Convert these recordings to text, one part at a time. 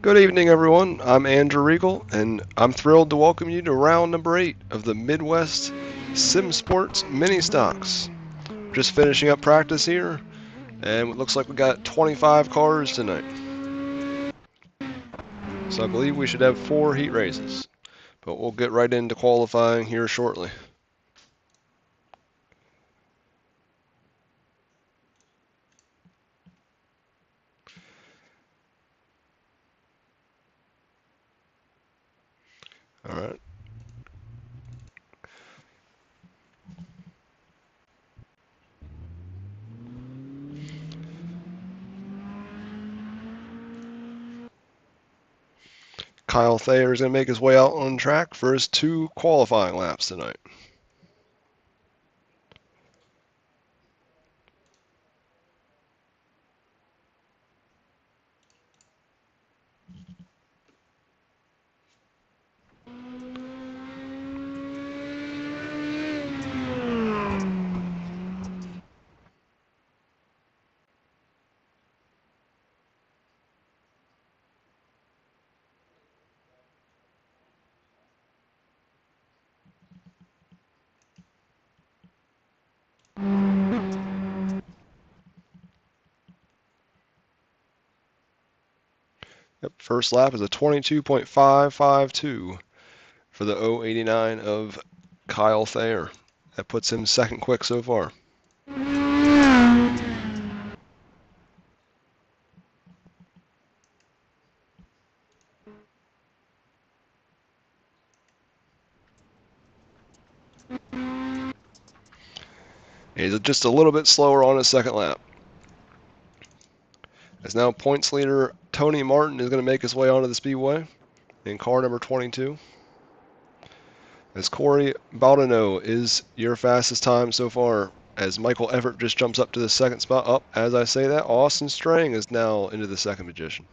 Good evening, everyone. I'm Andrew Reigel, and I'm thrilled to welcome you to round number 8 of the Midwest Sim Sports Mini Stocks. Just finishing up practice here, and it looks like we got 25 cars tonight. So I believe we should have 4 heat races, but we'll get right into qualifying here shortly. All right. Kyle Thayer is going to make his way out on track for his 2 qualifying laps tonight. Yep, first lap is a 22.552 for the 089 of Kyle Thayer. That puts him second quick so far. He's just a little bit slower on his second lap. As now points leader Tony Martin is going to make his way onto the speedway in car number 22. As Corey Baldino is your fastest time so far, as Michael Everett just jumps up to the second spot. Up, as I say that, Austin Strang is now into the second position.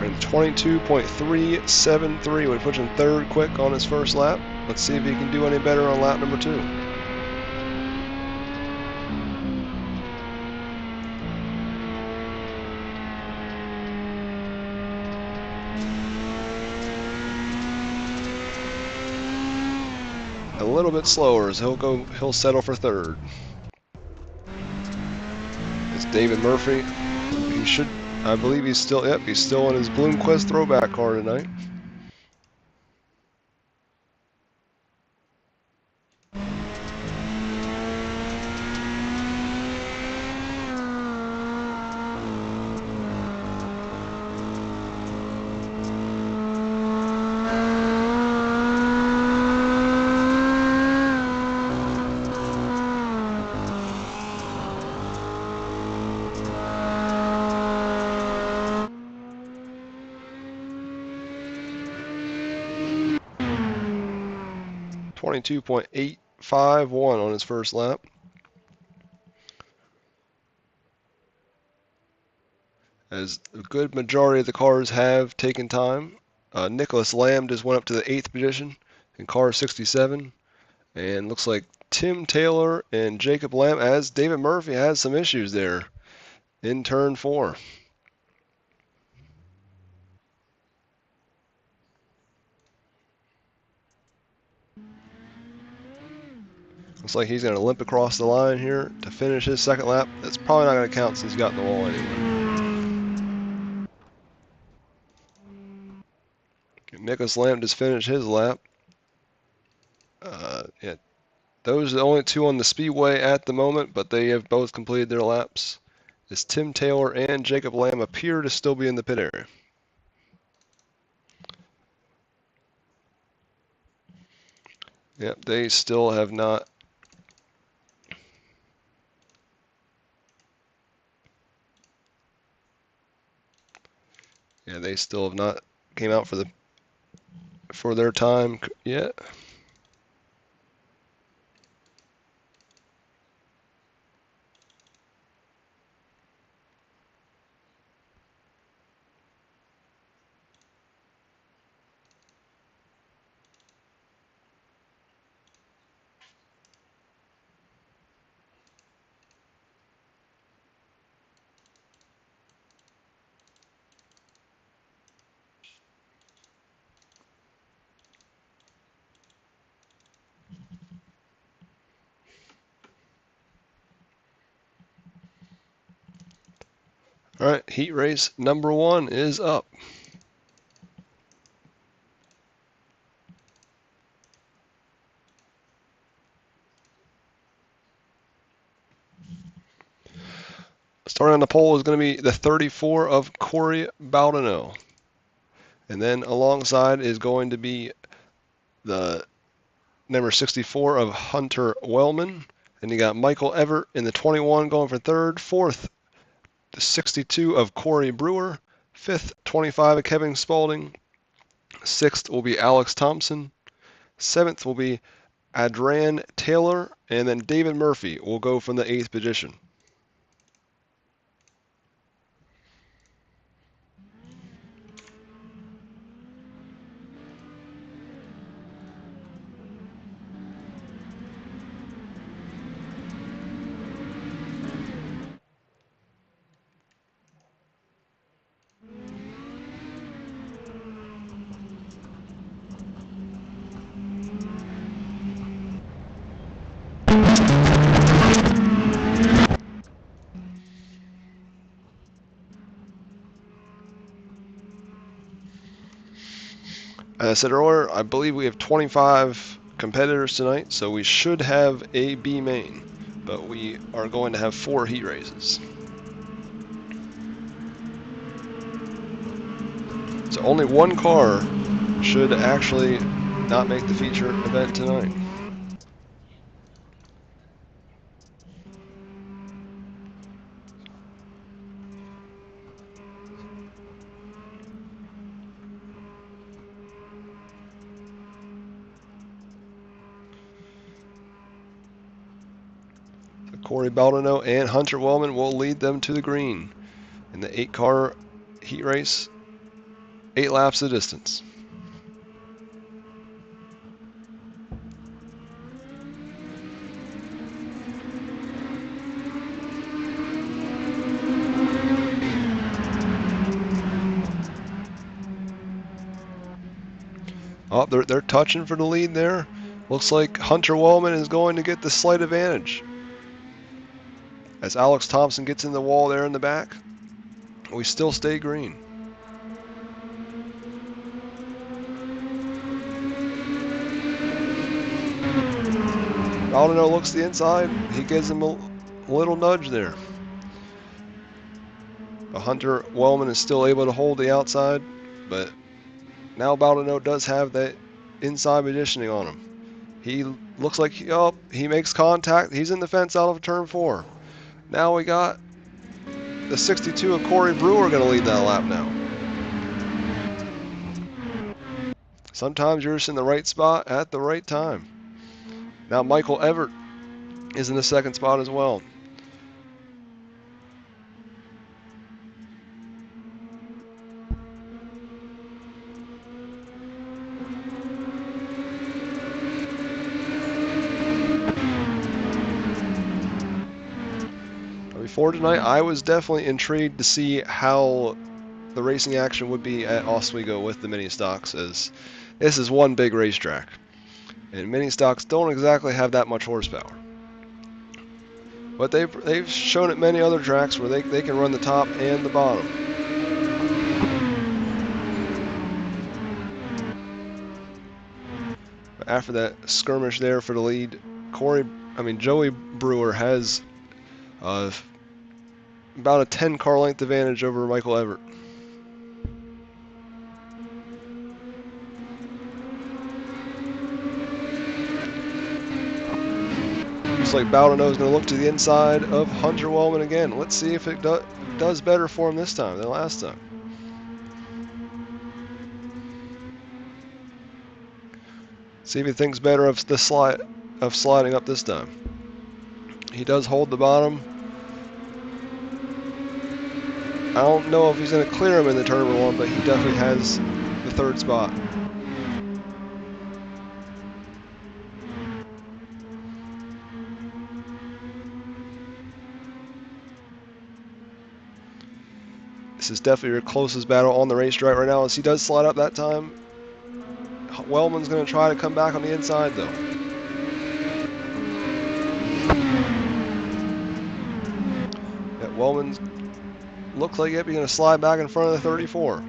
And 22.373 would put him third quick on his first lap. Let's see if he can do any better on lap number 2. A little bit slower, as he'll settle for third. It's David Murphy. He should, I believe he's still in his Bloomquist throwback car tonight. .851 on his first lap. As a good majority of the cars have taken time. Nicholas Lamb just went up to the 8th position in car 67. And looks like Tim Taylor and Jacob Lamb, as David Murphy has some issues there in turn 4. Looks like he's going to limp across the line here to finish his second lap. That's probably not going to count since he's got in the wall anyway. Nicholas Lamb just finished his lap. Yeah, those are the only two on the speedway at the moment, but they have both completed their laps. As Tim Taylor and Jacob Lamb appear to still be in the pit area. Yep, they still have not. Yeah, they still have not came out for their time yet. All right, heat race number 1 is up. Starting on the pole is going to be the 34 of 𝐒𝐤𝐼𝐴. And then alongside is going to be the number 64 of Hunter Wellman. And you got Michael Everett in the 21 going for third. Fourth, the 62 of Corey Brewer. Fifth, 25 of Kevin Spaulding. Sixth will be Alex Thompson. Seventh will be Adrian Taylor. And then David Murphy will go from the 8th position. As I said earlier, I believe we have 25 competitors tonight, so we should have a B main, but we are going to have 4 heat races. So only one car should actually not make the feature event tonight. Corey Baldino and Hunter Wellman will lead them to the green in the 8-car heat race, 8 laps of distance. Oh, they're touching for the lead there. Looks like Hunter Wellman is going to get the slight advantage. As Alex Thompson gets in the wall there in the back, we still stay green. Baldino looks the inside. He gives him a little nudge there. But Hunter Wellman is still able to hold the outside, but now Baldino does have that inside positioning on him. He looks like he makes contact. He's in the fence out of turn 4. Now we got the 62 of Corey Brewer going to lead that lap now. Sometimes you're just in the right spot at the right time. Now Michael Everett is in the 2nd spot as well. Before tonight, I was definitely intrigued to see how the racing action would be at Oswego with the mini stocks, as this is one big racetrack, and mini stocks don't exactly have that much horsepower. But they've shown at many other tracks where they can run the top and the bottom. after that skirmish there for the lead. Joey Brewer has about a 10 car length advantage over Michael Everett. Looks like Baldino is going to look to the inside of Hunter Wellman again. Let's see if it does better for him this time than last time. See if he thinks better of the sliding up this time. He does hold the bottom. I don't know if he's going to clear him in the turn number 1, but he definitely has the 3rd spot. This is definitely your closest battle on the racetrack right now. As he does slide up that time, Wellman's going to try to come back on the inside, though. Yeah, Wellman's looks like he's going to slide back in front of the 34.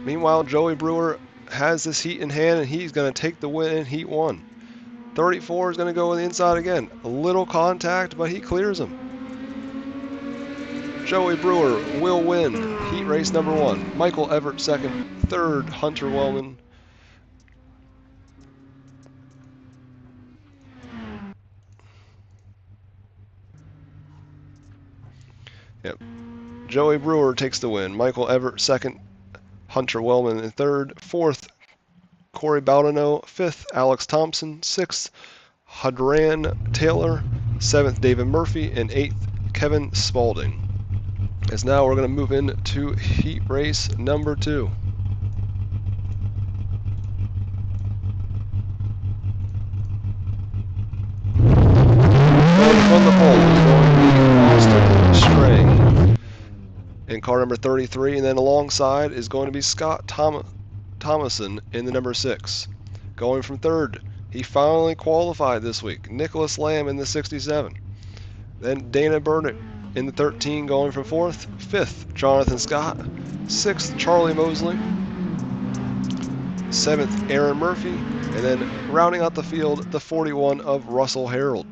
Meanwhile, Joey Brewer has this heat in hand, and he's going to take the win in Heat 1. 34 is going to go on the inside again. A little contact, but he clears him. Joey Brewer will win heat race number 1. Michael Everett 2nd, 3rd Hunter Wellman. Yep. Joey Brewer takes the win. Michael Everett 2nd, Hunter Wellman in 3rd, 4th Corey Baldino, 5th Alex Thompson, 6th Hadran Taylor, 7th David Murphy, and 8th Kevin Spaulding. As now we're going to move into heat race number 2. And from the pole is going to be Austin Strang in car number 33, and then alongside is going to be Scott Thomason in the number 6. Going from 3rd, he finally qualified this week, Nicholas Lamb in the 67. Then Dana Burnett in the 13, going from 4th. 5th, Jonathan Scott. 6th, Charlie Mosley. 7th, Aaron Murphy. And then rounding out the field, the 41 of Russell Harold.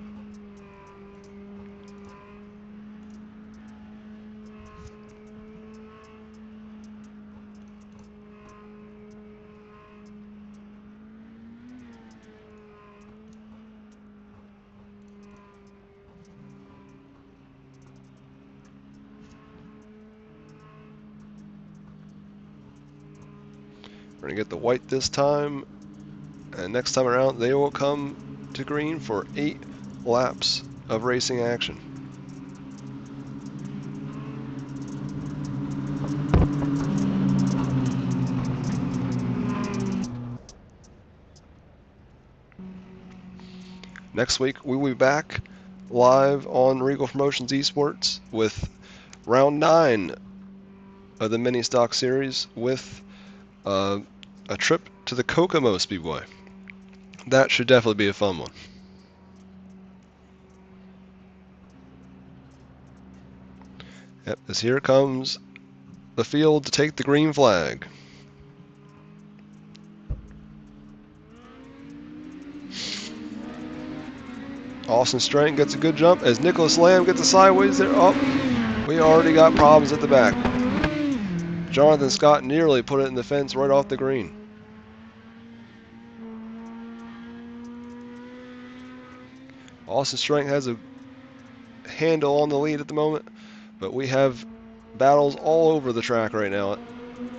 We're going to get the white this time, and next time around they will come to green for 8 laps of racing action. Next week we will be back live on Regal Promotions Esports with round 9 of the mini stock series with a trip to the Kokomo Speedway. That should definitely be a fun one. Yep, as here comes the field to take the green flag. Austin Strang gets a good jump as Nicholas Lamb gets a sideways there. Oh, we already got problems at the back. Jonathan Scott nearly put it in the fence right off the green. Austin Strang has a handle on the lead at the moment, but we have battles all over the track right now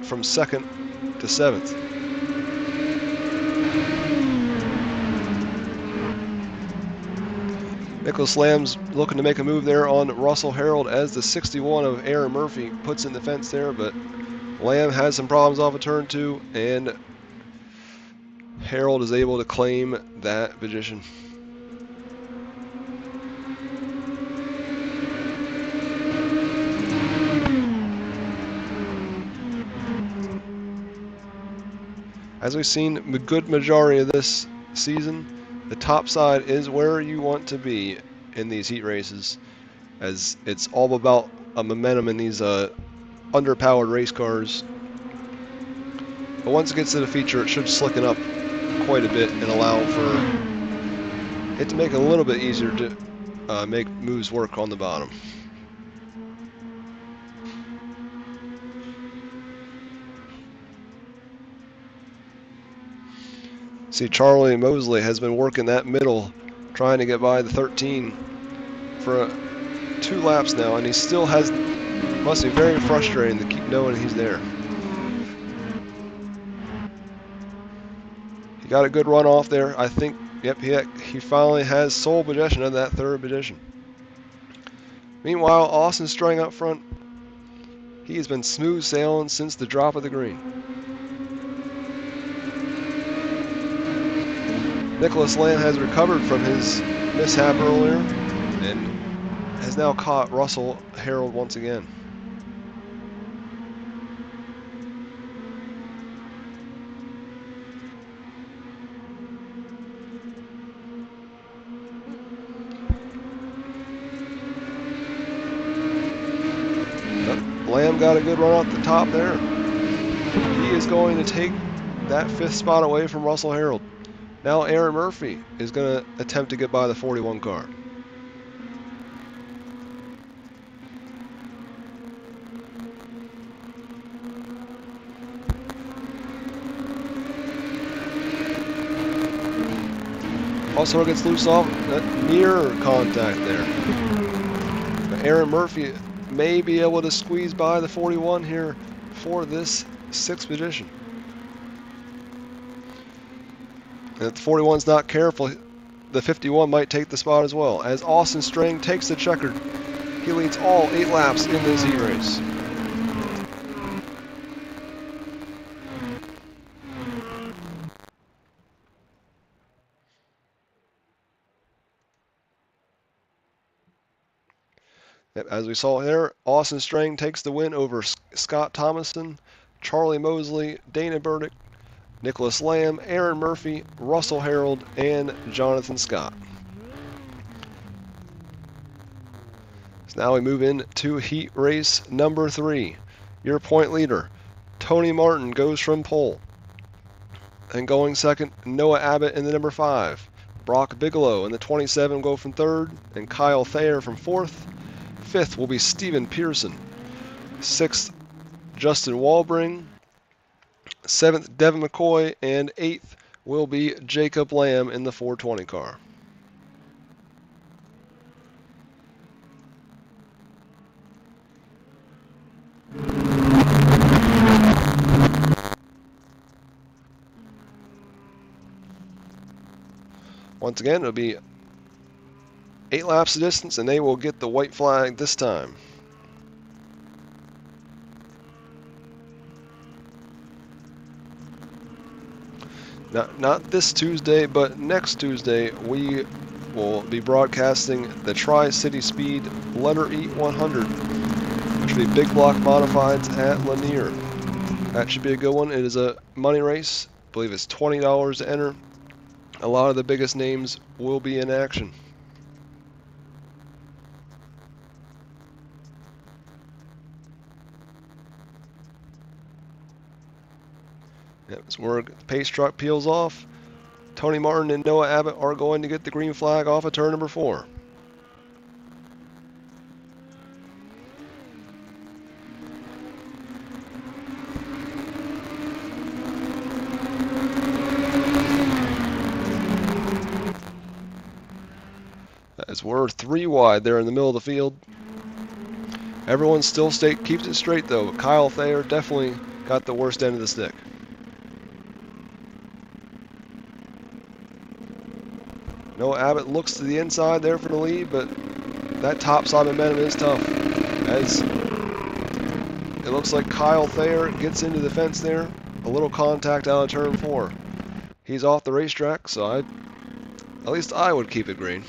from 2nd to 7th. Nicholas Lamb's looking to make a move there on Russell Harold as the 61 of Aaron Murphy puts in the fence there, but Lamb has some problems off of turn 2, and Harold is able to claim that position. As we've seen the good majority of this season, the top side is where you want to be in these heat races, as it's all about a momentum in these underpowered race cars. But once it gets to the feature, it should slicken up quite a bit and allow for it to make it a little bit easier to make moves work on the bottom. See, Charlie Mosley has been working that middle, trying to get by the 13 for 2 laps now, and he still has, must be very frustrating to keep knowing he's there. He got a good run off there. I think, yep, he finally has sole possession of that 3rd position. Meanwhile, Austin Strang up front, he has been smooth sailing since the drop of the green. Nicholas Lamb has recovered from his mishap earlier and has now caught Russell Harold once again. Lamb got a good run off the top there. He is going to take that 5th spot away from Russell Harold. Now Aaron Murphy is going to attempt to get by the 41 car. Also gets loose off near contact there. But Aaron Murphy may be able to squeeze by the 41 here for this 6th position. And if the 41's not careful, the 51 might take the spot as well. As Austin Strang takes the checkered, he leads all 8 laps in this heat race. As we saw here, Austin Strang takes the win over Scott Thomason, Charlie Mosley, Dana Burdick, Nicholas Lamb, Aaron Murphy, Russell Harold, and Jonathan Scott. So now we move into heat race number 3. Your point leader, Tony Martin, goes from pole. And going second, Noah Abbott in the number 5. Brock Bigelow in the 27 go from 3rd, and Kyle Thayer from 4th. 5th will be Stephen Pearson. 6th, Justin Walbring. 7th, Devin McCoy, and 8th will be Jacob Lamb in the 420 car. Once again, it'll be 8 laps of distance, and they will get the white flag this time. Not this Tuesday, but next Tuesday, we will be broadcasting the Tri-City Speed Letter E 100, which will be big block modifieds at Lanier. That should be a good one. It is a money race. I believe it's $20 to enter. A lot of the biggest names will be in action. Yep, so where the pace truck peels off, Tony Martin and Noah Abbott are going to get the green flag off of turn number 4. As we're 3 wide there in the middle of the field. Everyone still keeps it straight though, but Kyle Thayer definitely got the worst end of the stick. Noah Abbott looks to the inside there for the lead, but that top side momentum is tough. As it looks like Kyle Thayer gets into the fence there. A little contact out of turn 4. He's off the racetrack, so at least I would keep it green.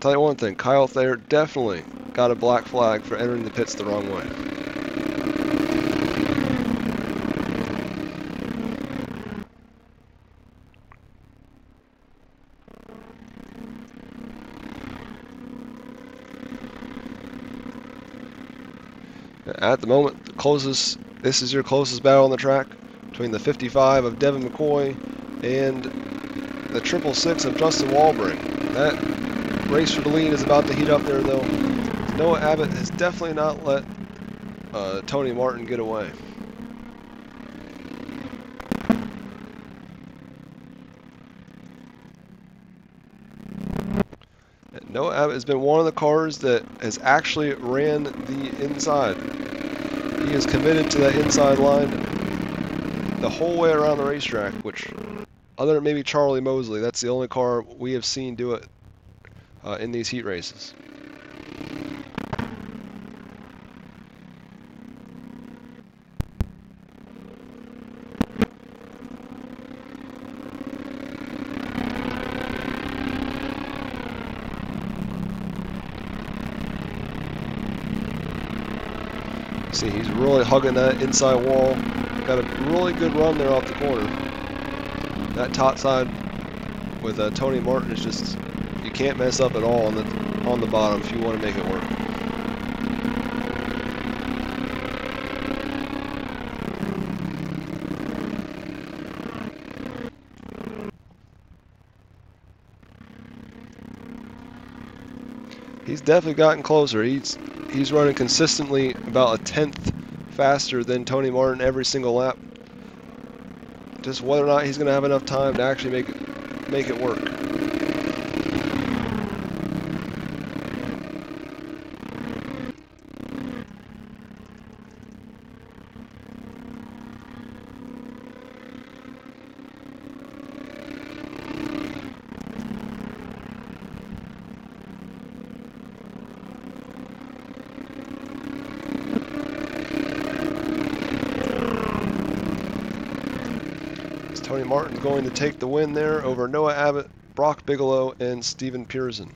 Tell you one thing, Kyle Thayer definitely got a black flag for entering the pits the wrong way. At the moment, the closest This is your closest battle on the track between the 55 of Devin McCoy and the 666 of Justin Walbring. That race for the lead is about to heat up there, though. Noah Abbott has definitely not let Tony Martin get away. Noah Abbott has been one of the cars that has actually ran the inside. He is committed to that inside line the whole way around the racetrack, which, other than maybe Charlie Mosley, that's the only car we have seen do it in these heat races. See, he's really hugging that inside wall. Got a really good run there off the corner. That top side with Tony Martin is just, you can't mess up at all on the bottom if you want to make it work. He's definitely gotten closer. He's running consistently about a 1/10 faster than Tony Martin every single lap. Just whether or not he's going to have enough time to actually make it work. Tony Martin's going to take the win there over Noah Abbott, Brock Bigelow, and Steven Pearson.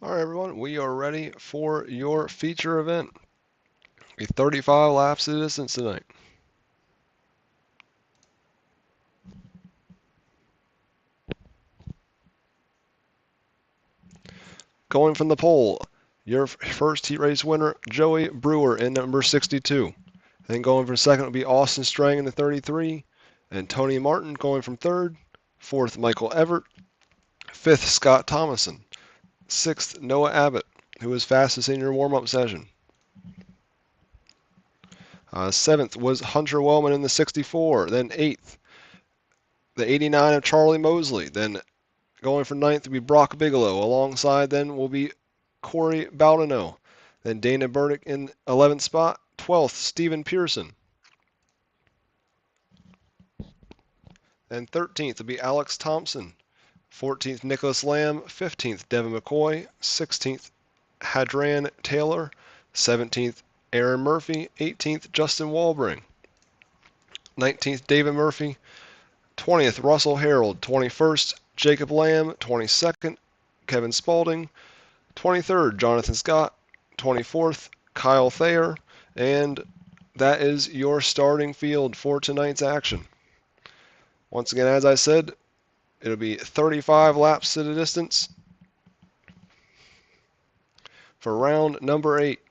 All right, everyone, we are ready for your feature event. A 35 laps of distance tonight. Going from the pole, your first heat race winner, Joey Brewer in number 62. Then going from second will be Austin Strang in the 33, and Tony Martin going from third. Fourth, Michael Everett. Fifth, Scott Thomason. Sixth, Noah Abbott, who was fastest in your warm-up session. Seventh was Hunter Wellman in the 64. Then eighth, the 89 of Charlie Mosley. Then going for ninth will be Brock Bigelow. Alongside then will be 𝐒𝐤𝐼𝐴. Then Dana Burdick in 11th spot. 12th, Stephen Pearson. Then 13th will be Alex Thompson. 14th, Nicholas Lamb. 15th, Devin McCoy. 16th, Hadran Taylor. 17th, Aaron Murphy. 18th, Justin Walbring. 19th, David Murphy. 20th, Russell Harold. 21st, Jacob Lamb. 22nd, Kevin Spaulding. 23rd, Jonathan Scott. 24th, Kyle Thayer. And that is your starting field for tonight's action. Once again, as I said, it'll be 35 laps to the distance for round number 8.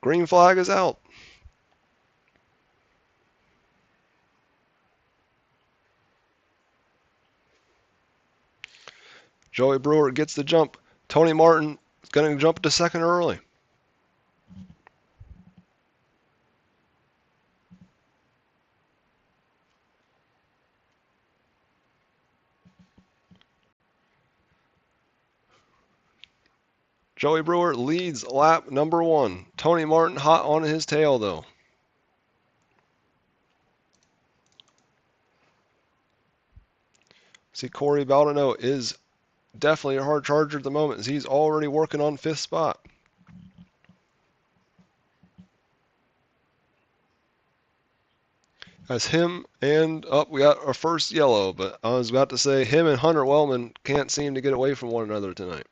Green flag is out. Joey Brewer gets the jump. Tony Martin is going to jump to second early. Joey Brewer leads lap number 1. Tony Martin hot on his tail, though. See, 𝐒𝐤𝐼𝐴 is definitely a hard charger at the moment, as he's already working on 5th spot. That's him, and we got our first yellow, but I was about to say him and Hunter Wellman can't seem to get away from one another tonight.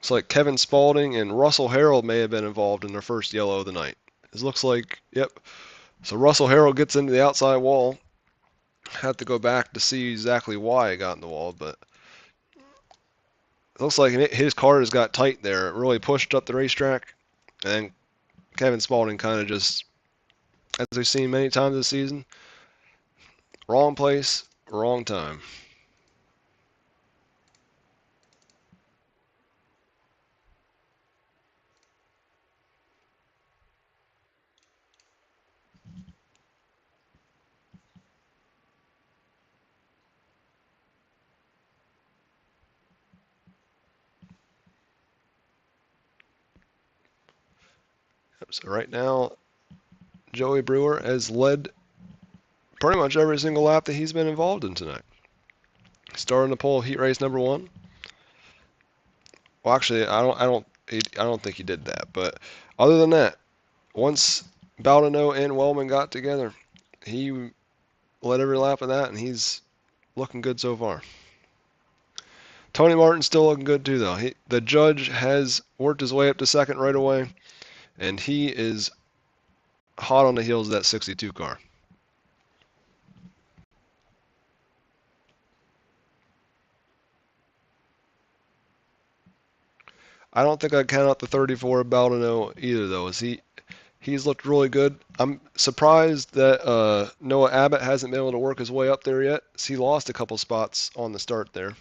It's like Kevin Spaulding and Russell Harold may have been involved in their first yellow of the night. It looks like, yep. So Russell Harold gets into the outside wall. Have to go back to see exactly why it got in the wall, but it looks like his car has got tight there. It really pushed up the racetrack, and Kevin Spaulding kind of just, as we've seen many times this season, wrong place, wrong time. So right now, Joey Brewer has led pretty much every single lap that he's been involved in tonight. Starting the pole, heat race number 1. Well, actually, I don't think he did that. But other than that, once 𝐒𝐼𝐴 and Wellman got together, he led every lap of that, and he's looking good so far. Tony Martin's still looking good too, though. The judge has worked his way up to second right away, and he is hot on the heels of that 62 car. I don't think I'd count out the 34 𝐒𝐼𝐴 either, though. He's looked really good. I'm surprised that Noah Abbott hasn't been able to work his way up there yet. He lost a couple spots on the start there.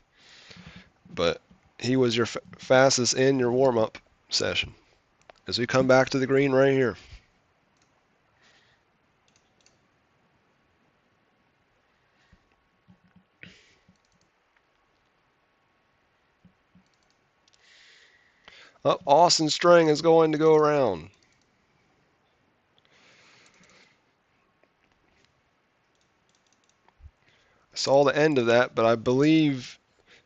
But he was your fastest in your warm-up session. As we come back to the green right here. Austin Strang is going to go around. Saw the end of that, but I believe,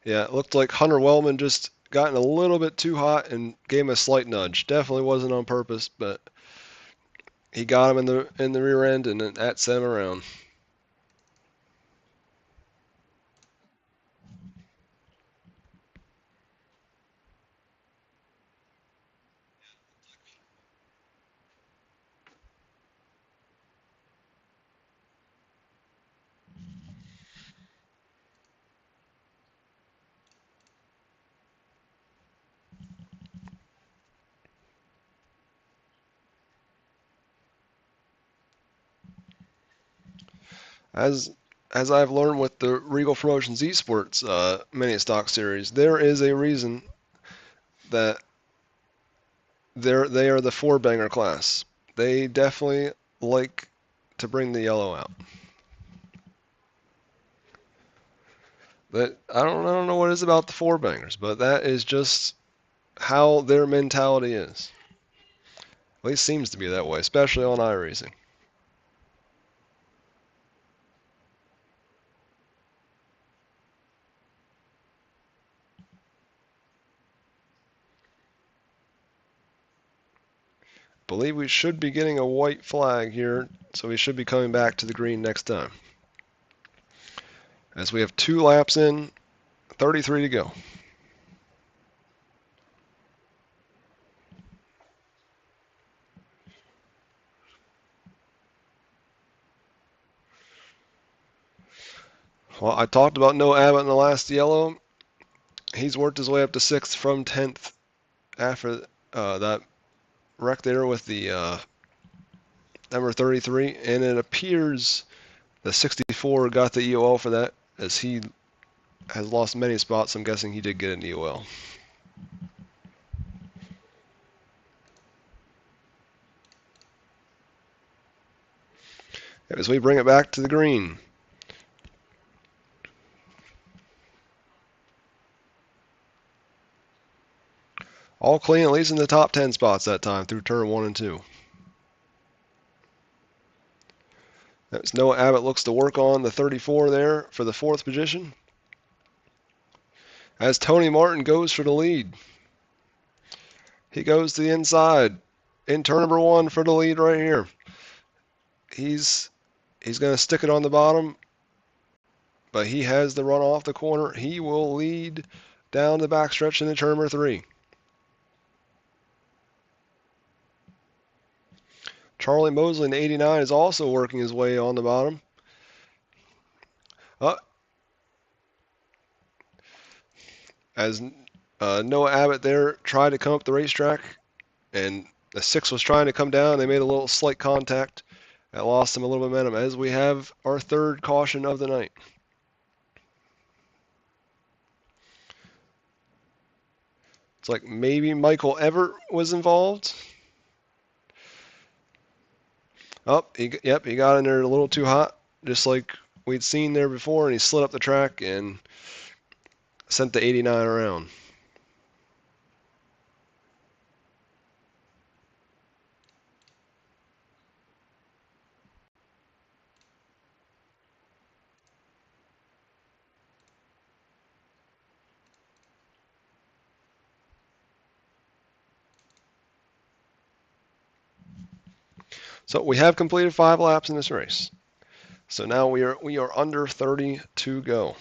yeah, it looked like Hunter Wellman just gotten a little bit too hot and gave him a slight nudge. Definitely wasn't on purpose, but he got him in the rear end and that sent him around. As I've learned with the Regal Promotions Esports mini stock series, there is a reason that they are the four banger class. They definitely like to bring the yellow out. That I don't know what it is about the four bangers, but that is just how their mentality is. At least seems to be that way, especially on iRacing. Believe we should be getting a white flag here, so we should be coming back to the green next time. As we have 2 laps in, 33 to go. Well, I talked about Noah Abbott in the last yellow. He's worked his way up to 6th from 10th after that wreck there with the number 33, and it appears the 64 got the EOL for that, as he has lost many spots. I'm guessing he did get an EOL. As we bring it back to the green. All clean, at least in the top 10 spots that time through turn 1 and 2. As Noah Abbott looks to work on the 34 there for the 4th position. As Tony Martin goes for the lead. He goes to the inside in turn number 1 for the lead right here. He's going to stick it on the bottom, but he has the run off the corner. He will lead down the backstretch in the turn number 3. Charlie Mosley in the 89 is also working his way on the bottom. As Noah Abbott there tried to come up the racetrack, and the 6 was trying to come down. They made a little slight contact. That lost him a little momentum, as we have our 3rd caution of the night. It's like maybe Michael Everett was involved. Oh, he got in there a little too hot, just like we'd seen there before, and he slid up the track and sent the 89 around. So we have completed 5 laps in this race. So now we are under 30 to go.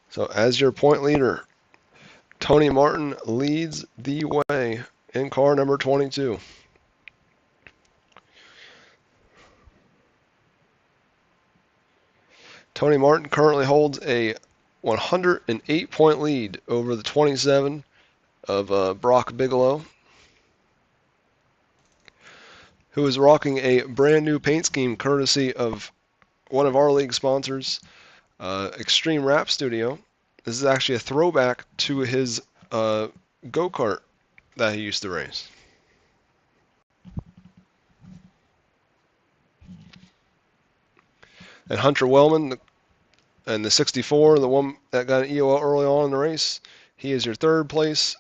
So as your point leader, Tony Martin leads the way in car number 22. Tony Martin currently holds a 108-point lead over the 27 of Brock Bigelow, who is rocking a brand new paint scheme courtesy of one of our league sponsors, Extreme Rap Studio. This is actually a throwback to his go-kart that he used to race. And Hunter Wellman, and the 64, the one that got an EOL early on in the race, he is your 3rd place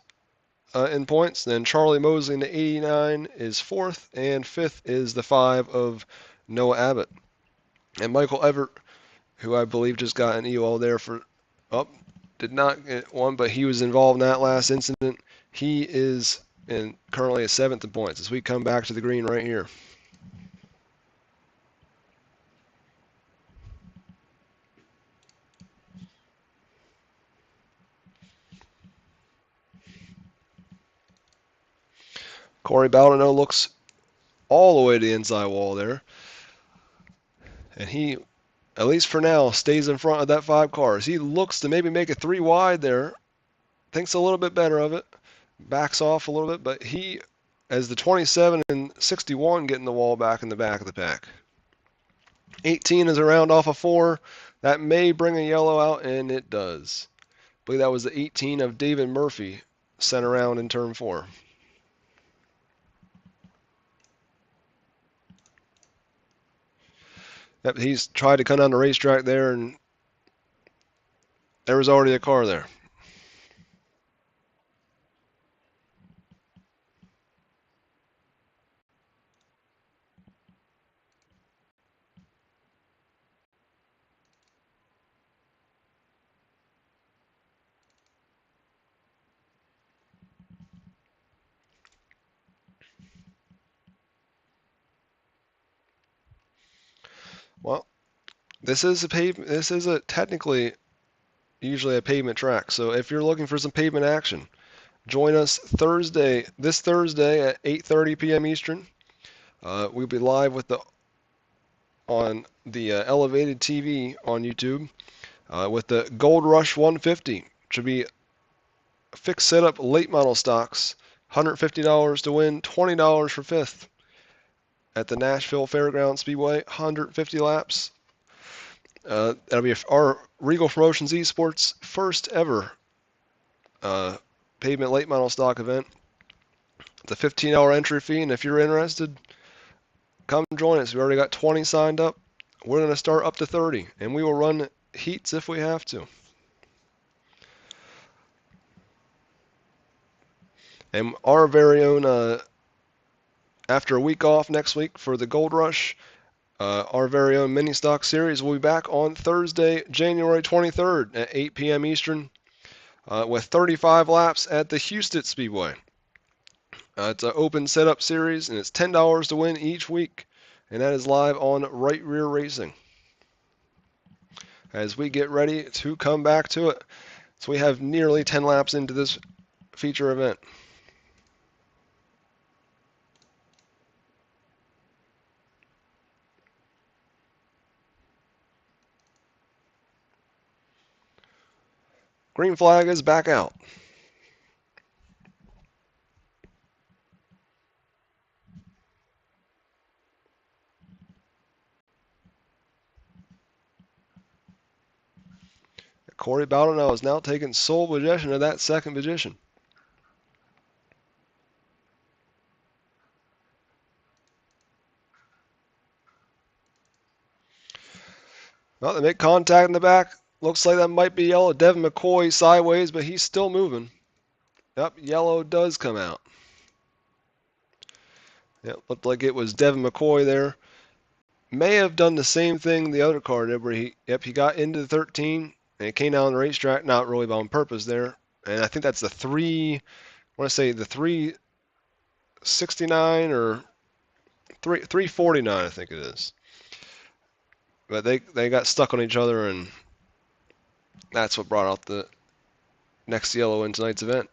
in points. Then Charlie Mosley in the 89 is 4th, and 5th is the 5 of Noah Abbott. And Michael Everett, who I believe just got an EOL there for, did not get one, but he was involved in that last incident. He is currently a 7th in points as we come back to the green right here. 𝐒𝐢𝐵 looks all the way to the inside wall there. And he, at least for now, stays in front of that 5 cars. He looks to maybe make it 3 wide there. Thinks a little bit better of it. Backs off a little bit, but he, as the 27 and 61, getting the wall back in the back of the pack. 18 is a round off of 4. That may bring a yellow out, and it does. I believe that was the 18 of David Murphy sent around in turn 4. Yep, he's tried to come down the racetrack there, and there was already a car there. Well, this is a pavement. This is technically usually a pavement track. So if you're looking for some pavement action, join us this Thursday at 8:30 p.m. Eastern. We'll be live on the elevated TV on YouTube with the Gold Rush 150. Should be fixed setup late model stocks. $150 to win, $20 for 5th at the Nashville Fairgrounds Speedway. 150 laps. That'll be our Reigel Promotions Esports first ever pavement late model stock event. It's a $15 entry fee, and if you're interested, come join us. We already got 20 signed up. We're going to start up to 30, and we will run heats if we have to. And our very own, after a week off next week for the Gold Rush, our very own mini stock series will be back on Thursday, January 23rd at 8 p.m. Eastern with 35 laps at the Houston Speedway. It's an open setup series, and it's $10 to win each week, and that is live on Right Rear Racing. As we get ready to come back to it, so we have nearly 10 laps into this feature event. Green flag is back out. 𝐒𝐢𝐵 is now taking sole possession of that second position. Well, they make contact in the back. Looks like that might be yellow. Devin McCoy sideways, but he's still moving. Yep, yellow does come out. Yep, looked like it was Devin McCoy there. May have done the same thing the other car did, where he got into the 13 and it came down the racetrack, not really on purpose there. And I think that's the 369 or 349, I think it is. But they got stuck on each other, and that's what brought out the next yellow in tonight's event.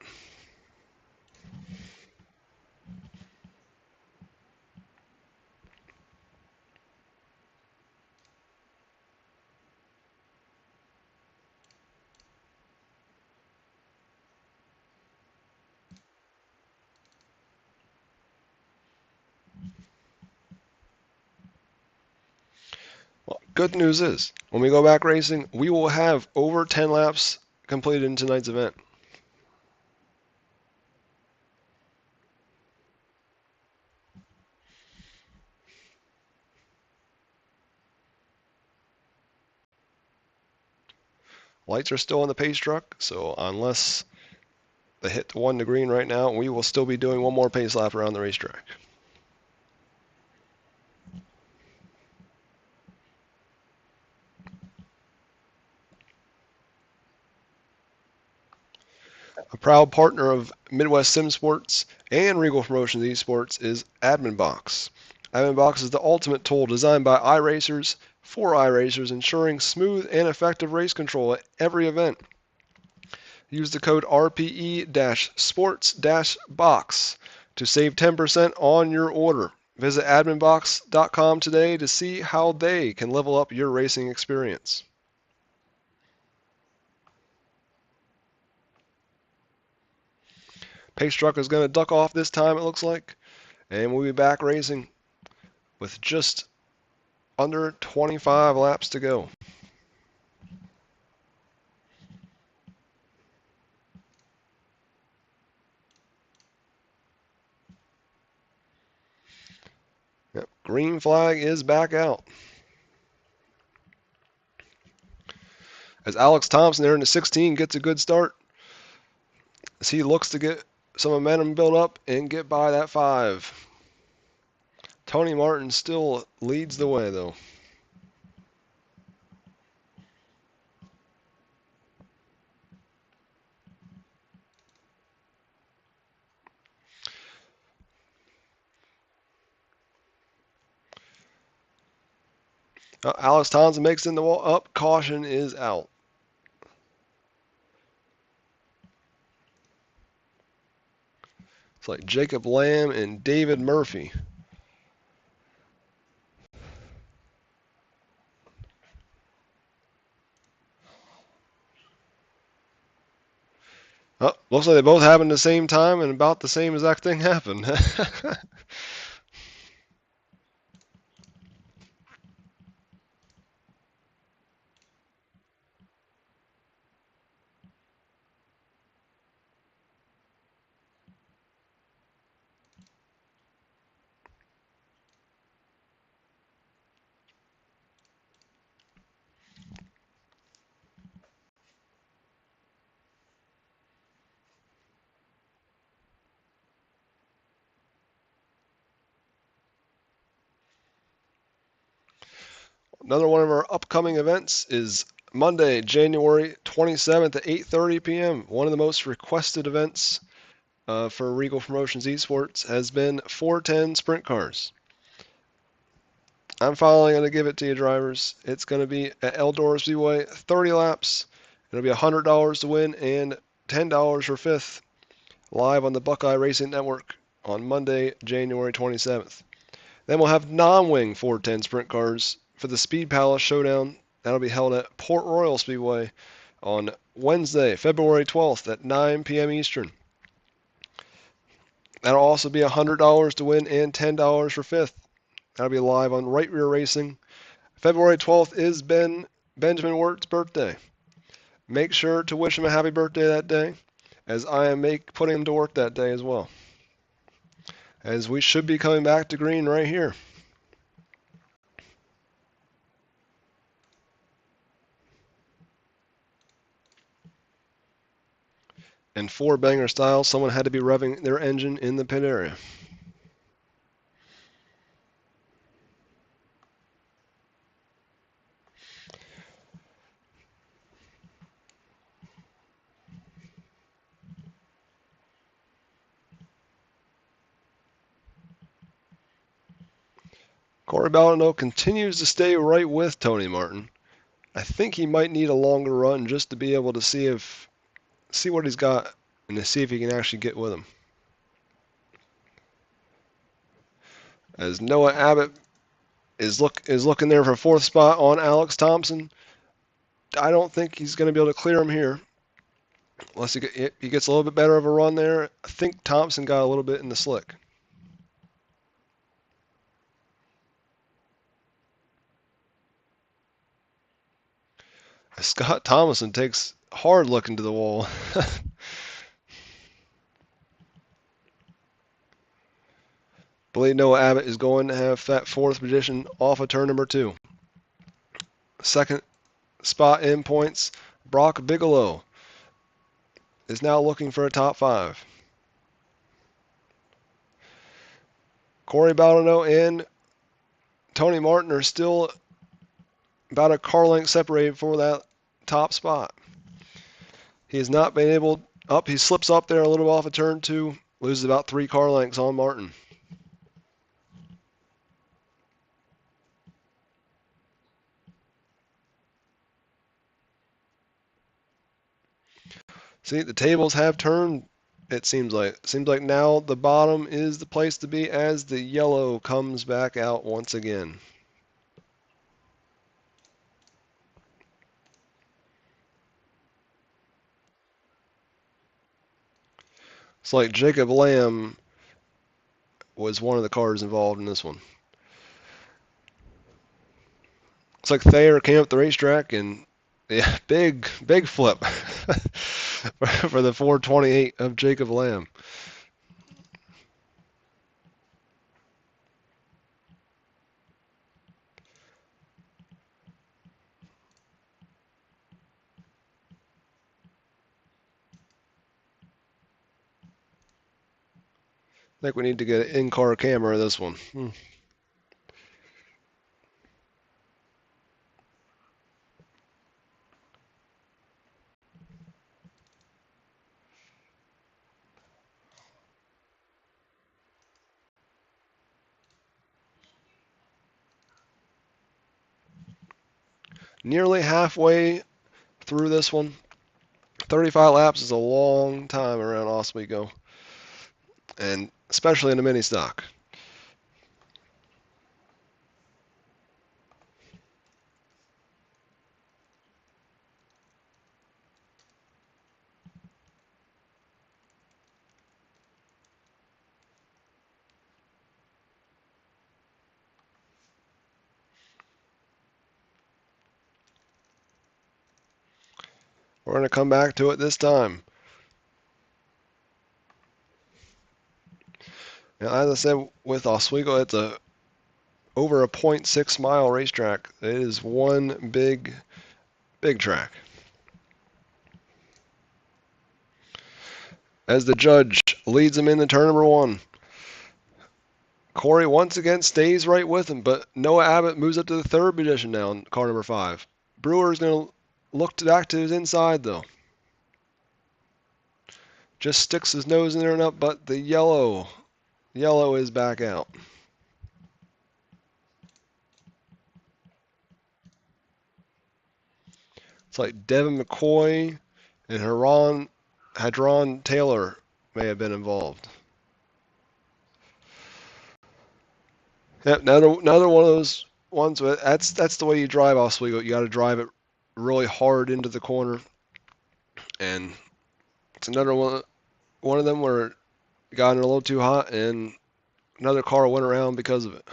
Well, good news is, when we go back racing, we will have over 10 laps completed in tonight's event. Lights are still on the pace truck, so unless the hit to 1 to green right now. We will still be doing one more pace lap around the racetrack. A proud partner of Midwest Sim Sports and Regal Promotions Esports is AdminBox. AdminBox is the ultimate tool designed by iRacers for iRacers, ensuring smooth and effective race control at every event. Use the code RPE-sports-box to save 10% on your order. Visit adminbox.com today to see how they can level up your racing experience. Pace truck is going to duck off this time, it looks like, and we'll be back racing with just under 25 laps to go. Yep, green flag is back out. As Alex Thompson there in the 16 gets a good start, as he looks to get some momentum built up and get by that 5. Tony Martin still leads the way, though. Alex Thompson makes it in the wall up. Caution is out. It's like Jacob Lamb and David Murphy. Oh, looks like they both happened at the same time and about the same exact thing happened. Another one of our upcoming events is Monday, January 27th at 8:30 p.m. One of the most requested events for Regal Promotions Esports has been 410 sprint cars. I'm finally going to give it to you, drivers. It's going to be at Eldora Speedway, 30 laps. It'll be $100 to win and $10 for 5th, live on the Buckeye Racing Network on Monday, January 27th. Then we'll have non-wing 410 sprint cars for the Speed Palace Showdown. That'll be held at Port Royal Speedway on Wednesday, February 12th at 9 p.m. Eastern. That'll also be $100 to win and $10 for 5th. That'll be live on Right Rear Racing. February 12th is Benjamin Wirt's birthday. Make sure to wish him a happy birthday that day, as I am putting him to work that day as well. As we should be coming back to green right here. In 4-banger style, someone had to be revving their engine in the pit area. Corey Baldino continues to stay right with Tony Martin. I think he might need a longer run just to be able to see what he's got and to see if he can actually get with him. As Noah Abbott is looking there for 4th spot on Alex Thompson. I don't think he's going to be able to clear him here. Unless he gets a little bit better of a run there. I think Thompson got a little bit in the slick. Scott Thomason takes a hard look into the wall. Believe Noah Abbott is going to have that 4th position off of turn number 2. 2nd spot in points, Brock Bigelow. is now looking for a top 5. Corey Baldino and Tony Martin are still about a car length separated for that top spot. He has not been able up. He slips up there a little off of turn 2, loses about 3 car lengths on Martin. See, the tables have turned, it seems like. It seems like now the bottom is the place to be as the yellow comes back out once again. It's like Jacob Lamb was one of the cars involved in this one. It's like Thayer came up the racetrack and yeah, big flip for the 428 of Jacob Lamb. I think we need to get an in-car camera of this one. Nearly halfway through this one. 35 laps is a long time around Oswego, and especially in a mini stock. We're going to come back to it this time. Now, as I said, with Oswego, it's over a 0.6 mile racetrack. It is one big track. As the judge leads him into turn number 1. Corey once again stays right with him, but Noah Abbott moves up to the 3rd position now in car number 5. Brewer's going to look back to his inside, though. Just sticks his nose in there and up, but the yellow is back out. It's like Devin McCoy and Hadron Taylor may have been involved. Yep, another one of those ones. That's the way you drive Oswego. You got to drive it really hard into the corner, and it's another one of them where it got in a little too hot, and another car went around because of it.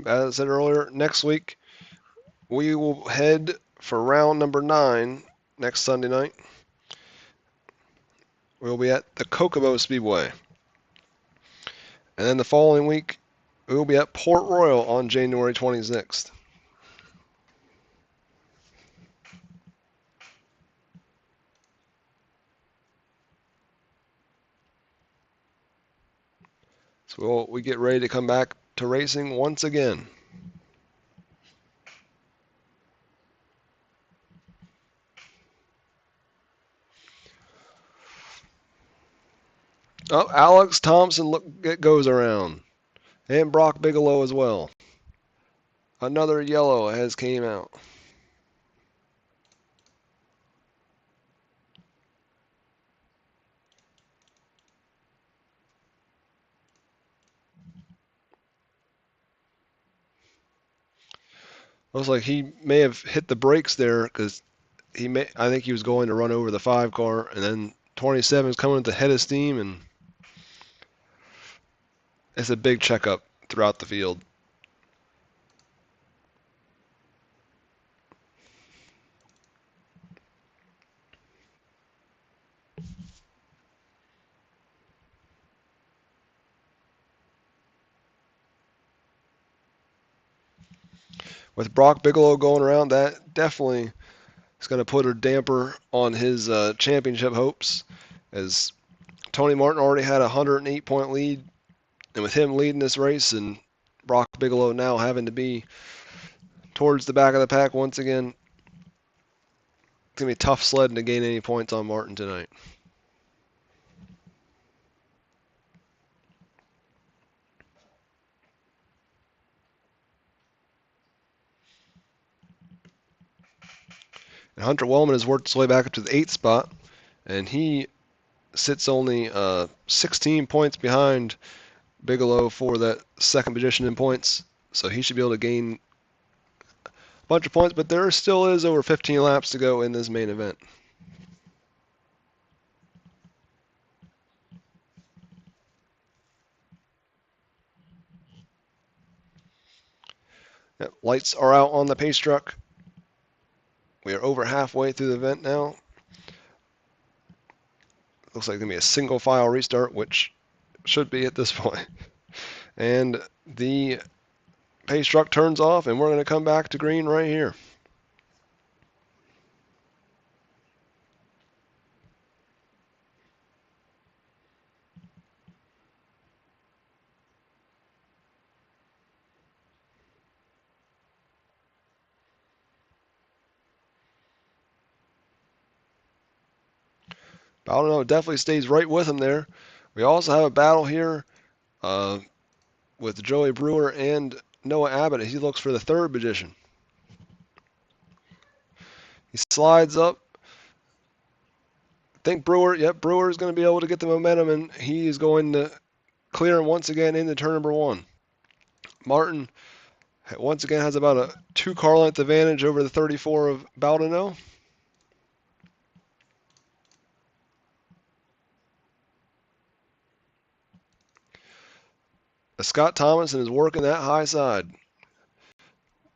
As I said earlier, next week we will head for round number 9 next Sunday night. We'll be at the Kokomo Speedway. And then the following week, we will be at Port Royal on January 26th. So we get ready to come back to racing once again. Oh, Alex Thompson goes around. And Brock Bigelow as well. Another yellow has came out. Looks like he may have hit the brakes there because I think he was going to run over the 5 car, and then 27 is coming at the head of steam, and it's a big checkup throughout the field. With Brock Bigelow going around, that definitely is going to put a damper on his championship hopes, as Tony Martin already had a 108-point lead, and with him leading this race and Brock Bigelow now having to be towards the back of the pack once again, it's going to be tough sledding to gain any points on Martin tonight. And Hunter Wellman has worked his way back up to the 8th spot, and he sits only 16 points behind Bigelow for that second position in points, so he should be able to gain a bunch of points, but there still is over 15 laps to go in this main event. Yep, lights are out on the pace truck. We are over halfway through the event now. Looks like it's going to be a single file restart, which should be at this point. And the pace truck turns off, and we're going to come back to green right here. Baldino definitely stays right with him there. We also have a battle here with Joey Brewer and Noah Abbott as he looks for the 3rd position. He slides up. I think Brewer is going to be able to get the momentum, and he is going to clear him once again into turn number 1. Martin once again has about a 2 car length advantage over the 34 of Baldino. Scott Thomason is working that high side,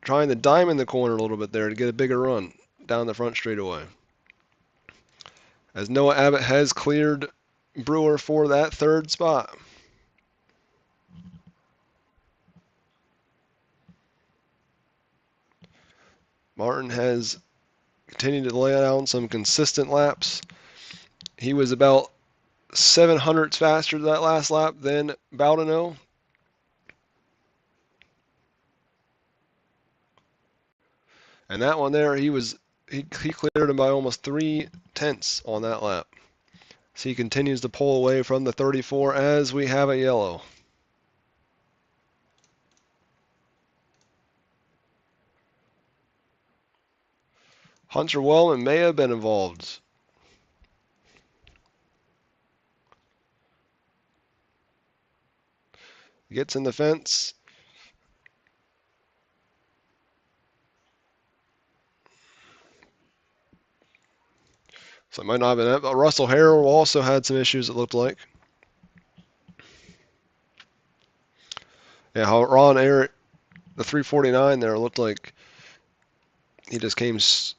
trying to diamond the corner a little bit there to get a bigger run down the front straightaway. As Noah Abbott has cleared Brewer for that 3rd spot. Martin has continued to lay down some consistent laps. He was about 700ths faster that last lap than Baldino. And that one there, he cleared him by almost 3/10 on that lap. So he continues to pull away from the 34 as we have a yellow. Hunter Wellman may have been involved. Gets in the fence. So it might not have been. Russell Harrell also had some issues, it looked like. Yeah, how Ron Eric, the 349 there, looked like he just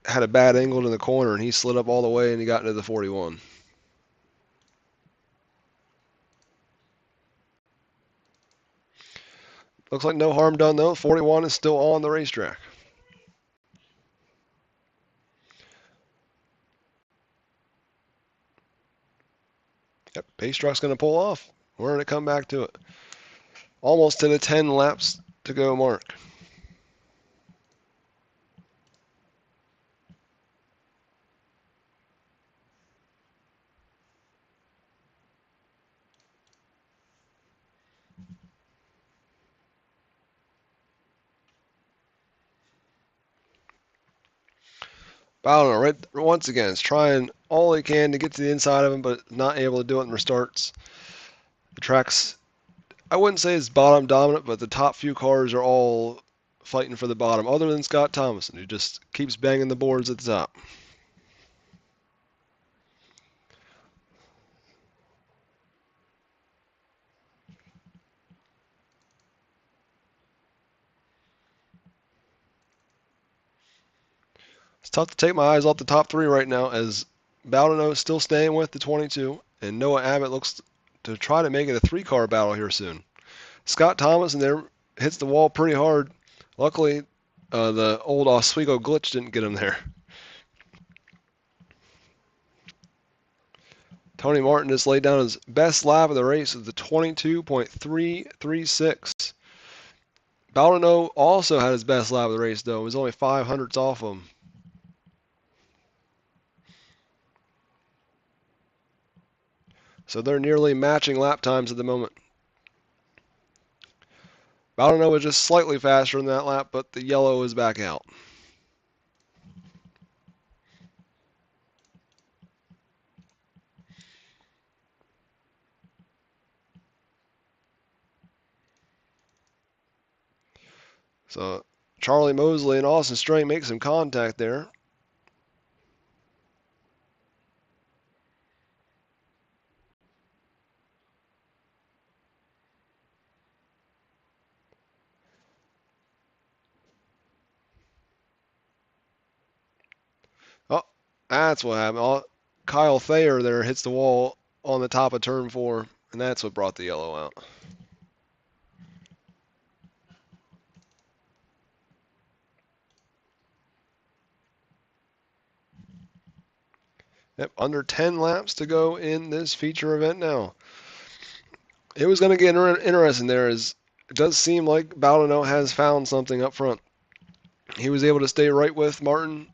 had a bad angle in the corner, and he slid up all the way, and he got into the 41. Looks like no harm done, though. 41 is still on the racetrack. Yep, pace truck's going to pull off. We're going to come back to it. Almost to the 10 laps to go mark. Bowden right once again is trying all he can to get to the inside of him, but not able to do it in restarts. The track's, I wouldn't say it's bottom dominant, but the top few cars are all fighting for the bottom, other than Scott Thomason, who just keeps banging the boards at the top. It's tough to take my eyes off the top three right now, as Bowden is still staying with the 22, and Noah Abbott looks to try to make it a three-car battle here soon. Scott Thomas in there hits the wall pretty hard. Luckily, the old Oswego glitch didn't get him there. Tony Martin just laid down his best lap of the race with the 22.336. Baldino also had his best lap of the race, though. It was only 500ths off him. So they're nearly matching lap times at the moment. Baldino was just slightly faster in that lap, but the yellow is back out. So Charlie Mosley and Austin String make some contact there. Oh, that's what happened. Kyle Thayer there hits the wall on the top of turn 4, and that's what brought the yellow out. Yep, under 10 laps to go in this feature event now. It was going to get interesting there, as it does seem like Baldino has found something up front. He was able to stay right with Martin.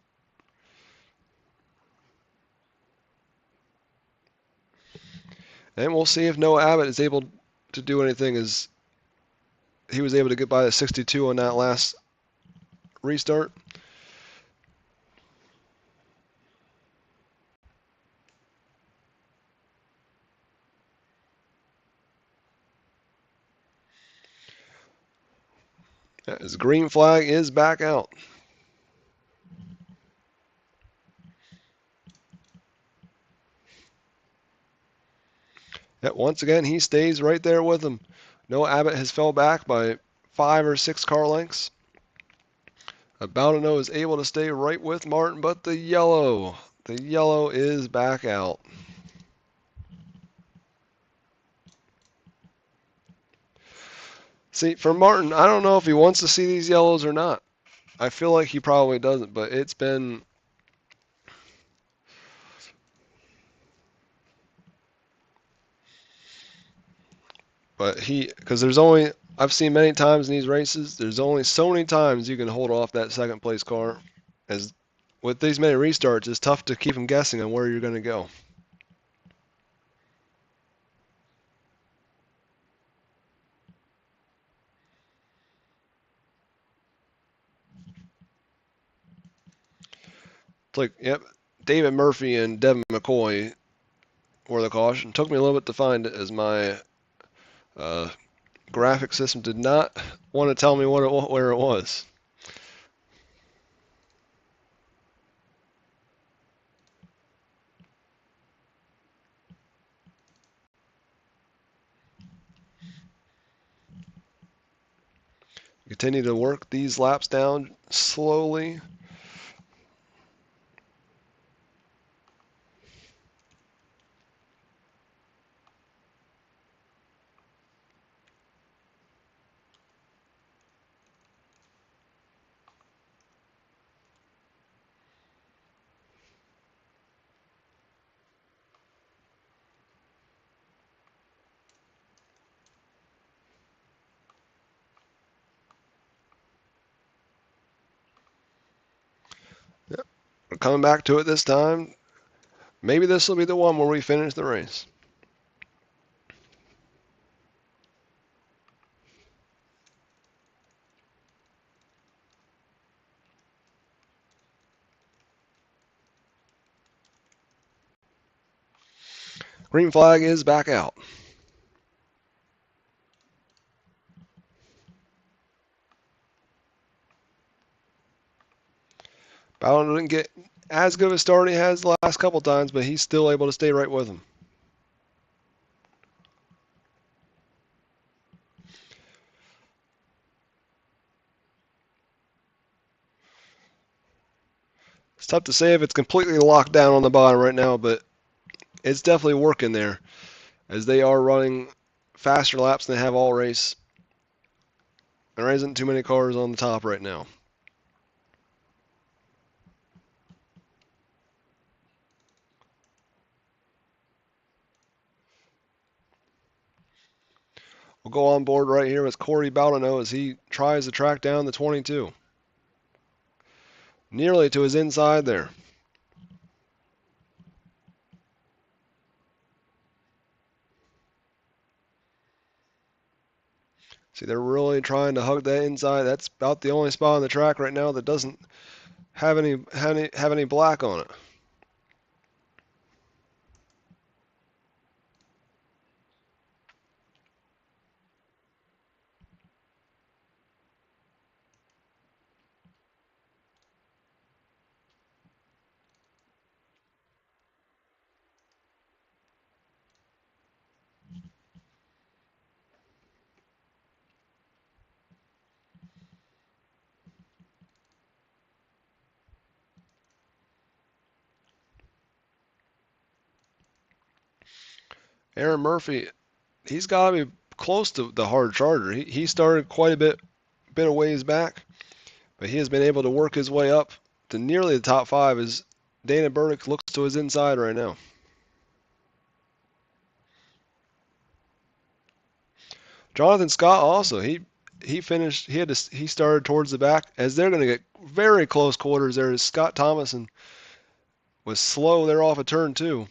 And we'll see if Noah Abbott is able to do anything, as he was able to get by the 62 on that last restart. His green flag is back out. Yet once again, he stays right there with him. Noah Abbott has fell back by 5 or 6 car lengths. Baldino is able to stay right with Martin, but the yellow is back out. See, for Martin, I don't know if he wants to see these yellows or not. I feel like he probably doesn't, but it's been... But because I've seen many times in these races, there's only so many times you can hold off that second place car. As with these many restarts, it's tough to keep them guessing on where you're going to go. It's like, yep, David Murphy and Devin McCoy were the caution. Took me a little bit to find it, as my graphic system did not want to tell me where it was. Continue to work these laps down slowly. Yep. We're coming back to it this time. Maybe this will be the one where we finish the race. Green flag is back out. Bowden didn't get as good of a start he has the last couple times, but he's still able to stay right with him. It's tough to say if it's completely locked down on the bottom right now, but it's definitely working there as they are running faster laps than they have all race. There isn't too many cars on the top right now. We'll go on board right here with 𝐒𝐤𝐲𝐢𝐝 as he tries to track down the 22. Nearly to his inside there. See, they're really trying to hug that inside. That's about the only spot on the track right now that doesn't have any black on it. Aaron Murphy, he's got to be close to the hard charger. He started quite a bit of ways back, but he has been able to work his way up to nearly the top 5 as Dana Burdick looks to his inside right now. Jonathan Scott also, he finished, he started towards the back as they're going to get very close quarters there as Scott Thomason was slow there off of turn 2.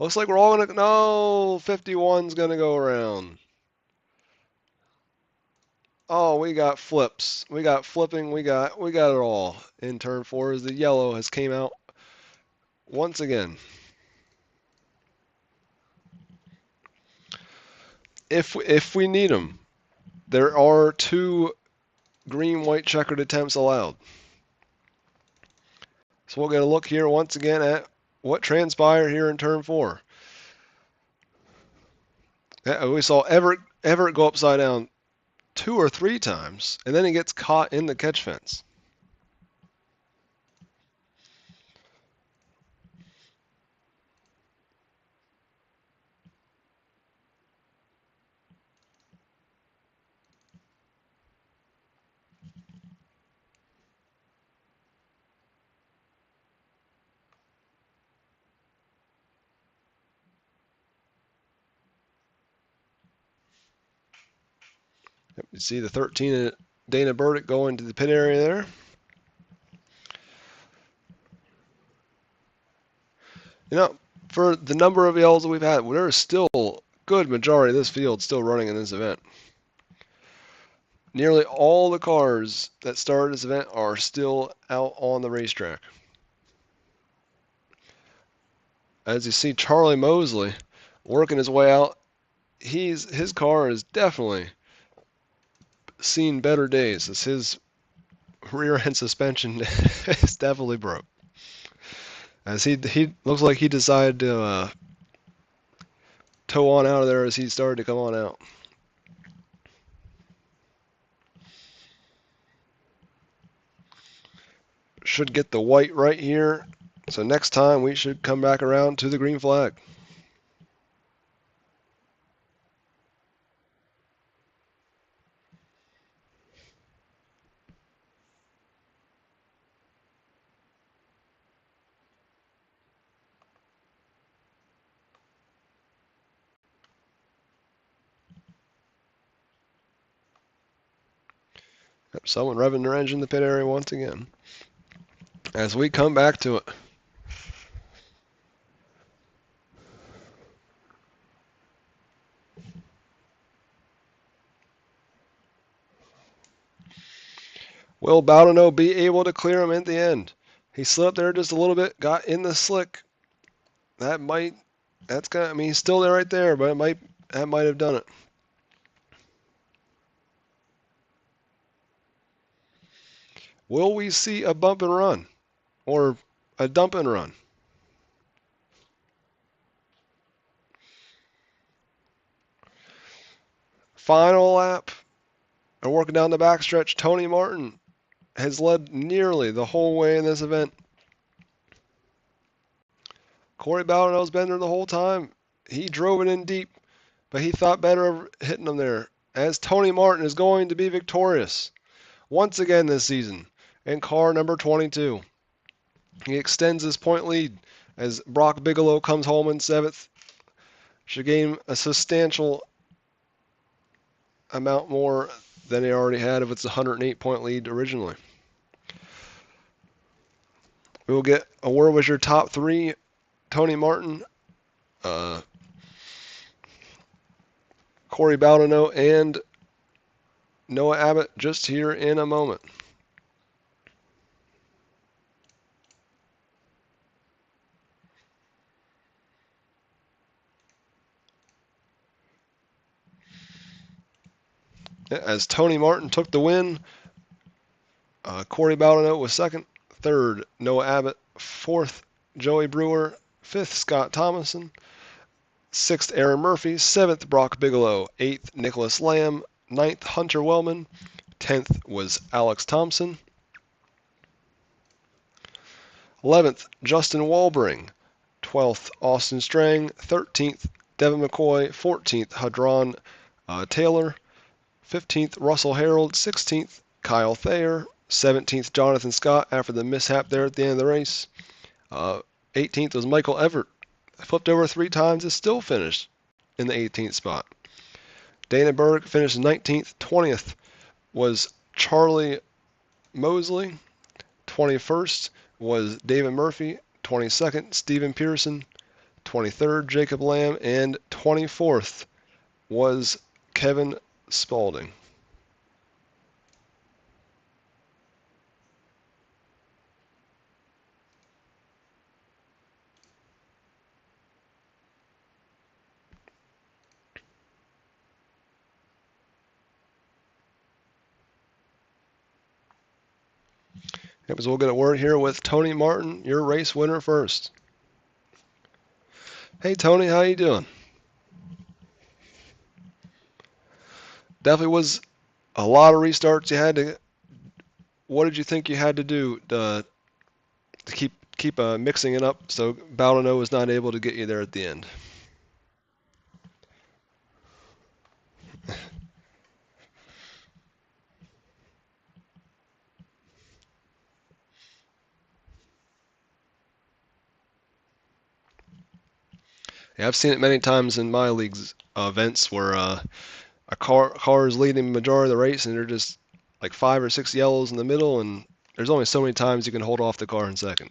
Looks like we're all going to, no, 51's going to go around. Oh, we got flips. We got flipping. We got it all in turn 4 as the yellow has came out once again. If we need them, there are 2 green-white checkered attempts allowed. So we'll get a look here once again at what transpired here in turn 4. We saw Everett go upside down 2 or 3 times, and then he gets caught in the catch fence. You see the 13 Dana Burdick going to the pit area there. You know, for the number of yells that we've had, there is still a good majority of this field still running in this event. Nearly all the cars that started this event are still out on the racetrack. As you see Charlie Mosley working his way out, his car has definitely seen better days as his rear end suspension is definitely broke. As he looks like he decided to tow on out of there as he started to come on out. Should get the white right here. So next time we should come back around to the green flag. Someone revving their engine in the pit area once again. As we come back to it. Will Bowden be able to clear him at the end? He slipped there just a little bit, got in the slick, That might, that's got, I mean, he's still there right there, but that might have done it. Will we see a bump and run or a dump and run? Final lap. We're working down the backstretch. Tony Martin has led nearly the whole way in this event. Corey Bowdenell's been there the whole time. He drove it in deep, but he thought better of hitting them there. As Tony Martin is going to be victorious once again this season in car number 22. He extends his point lead as Brock Bigelow comes home in 7th. Should gain a substantial amount more than he already had if it's a 108-point lead originally. We will get a word with your top 3. Tony Martin, Corey Bowdenell, and Noah Abbott just here in a moment. As Tony Martin took the win, Corey Bowdenell was 2nd, 3rd Noah Abbott, 4th Joey Brewer, 5th Scott Thomason, 6th Aaron Murphy, 7th Brock Bigelow, 8th Nicholas Lamb, 9th Hunter Wellman, 10th was Alex Thompson, 11th Justin Walbring, 12th Austin Strang, 13th Devin McCoy, 14th Hadron Taylor, 15th Russell Harold, 16th Kyle Thayer, 17th Jonathan Scott after the mishap there at the end of the race. 18th was Michael Everett. Flipped over 3 times and still finished in the 18th spot. Dana Berg finished 19th. 20th was Charlie Mosley. 21st was David Murphy. 22nd, Stephen Pearson. 23rd, Jacob Lamb. And 24th was Kevin Spaulding. Yep, so we'll get a word here with Tony Martin, your race winner first. Hey Tony, how you doing? Definitely was a lot of restarts you had to. What did you think you had to do to keep mixing it up so Bowdenell was not able to get you there at the end? Yeah, I've seen it many times in my league's events where a car is leading the majority of the race and they're just like 5 or 6 yellows in the middle, and there's only so many times you can hold off the car in second.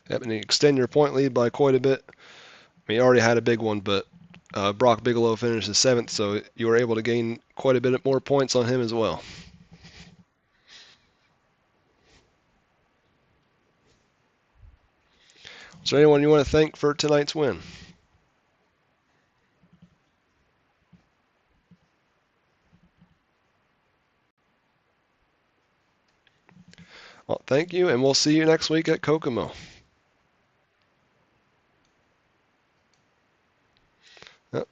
Yep, and you extend your point lead by quite a bit. I mean, you already had a big one, but Brock Bigelow finished 7th, so you were able to gain quite a bit more points on him as well. Is there anyone you want to thank for tonight's win? Well, thank you, and we'll see you next week at Kokomo.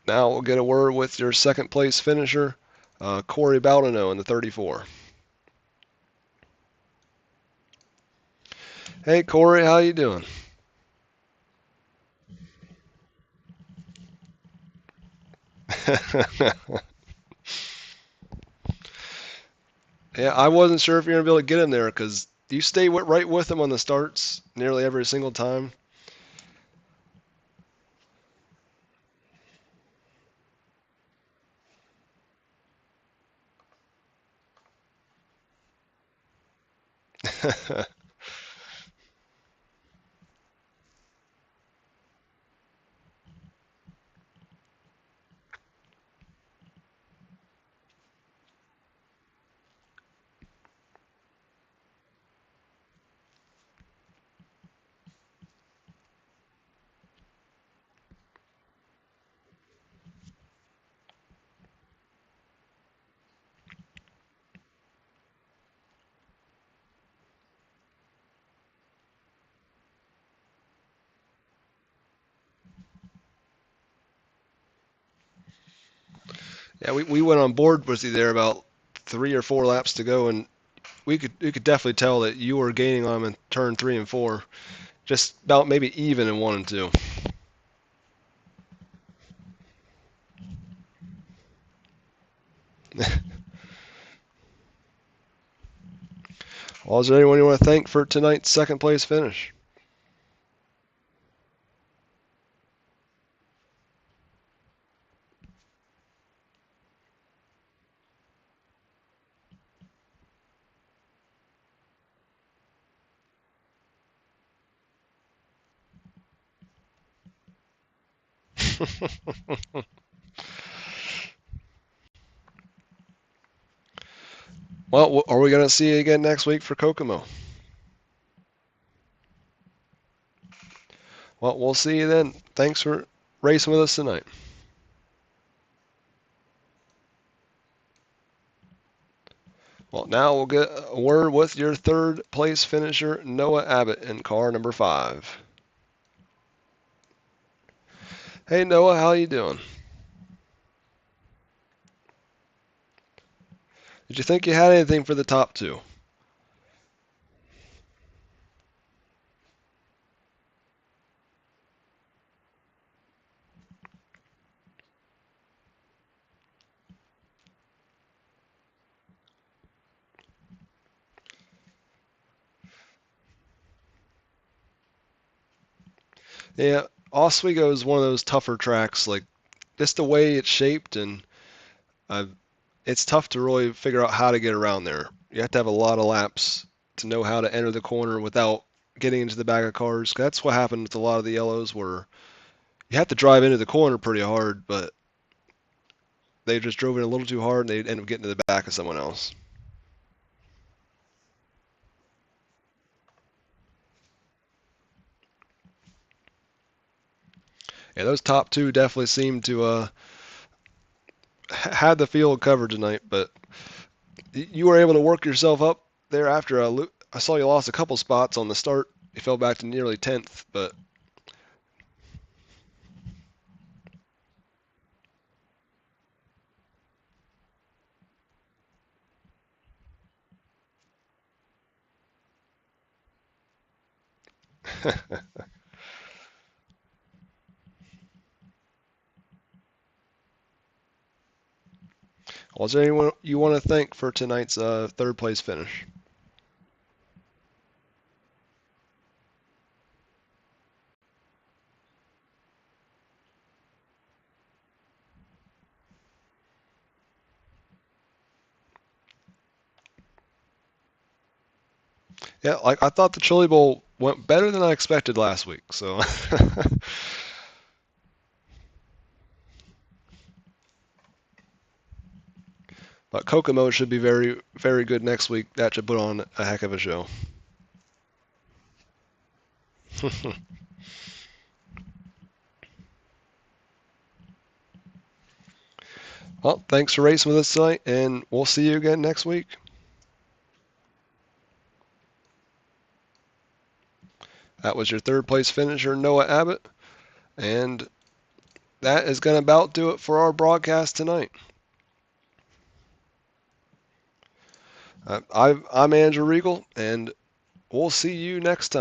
Now we'll get a word with your second place finisher, Corey Bowdenell in the 34. Hey Corey, how you doing? Yeah, I wasn't sure if you're gonna be able to get him there because you stay right with him on the starts nearly every single time. Yeah, we went on board with you there about 3 or 4 laps to go, and we could definitely tell that you were gaining on him in turn 3 and 4, just about maybe even in 1 and 2. Well, is there anyone you want to thank for tonight's second place finish? Well, are we going to see you again next week for Kokomo? Well, we'll see you then. Thanks for racing with us tonight. Well, now we'll get a word with your third place finisher, Noah Abbott, in car number 5. Hey, Noah, how you doing? Did you think you had anything for the top 2? Yeah, Oswego is one of those tougher tracks, like just the way it's shaped, and uh, it's tough to really figure out how to get around there. You have to have a lot of laps to know how to enter the corner without getting into the back of cars. That's what happened with a lot of the yellows, where you have to drive into the corner pretty hard, but they just drove in a little too hard, and they end up getting to the back of someone else. Yeah, those top 2 definitely seem to had the field covered tonight, but you were able to work yourself up there after I saw you lost a couple spots on the start. You fell back to nearly 10th, but was there anyone you want to thank for tonight's third place finish? Yeah, like I thought the Chili Bowl went better than I expected last week. So, but Kokomo should be very, very good next week. That should put on a heck of a show. Well, thanks for racing with us tonight, and we'll see you again next week. That was your third place finisher, Noah Abbott, and that is going to about do it for our broadcast tonight. I'm Andrew Reigel, and we'll see you next time.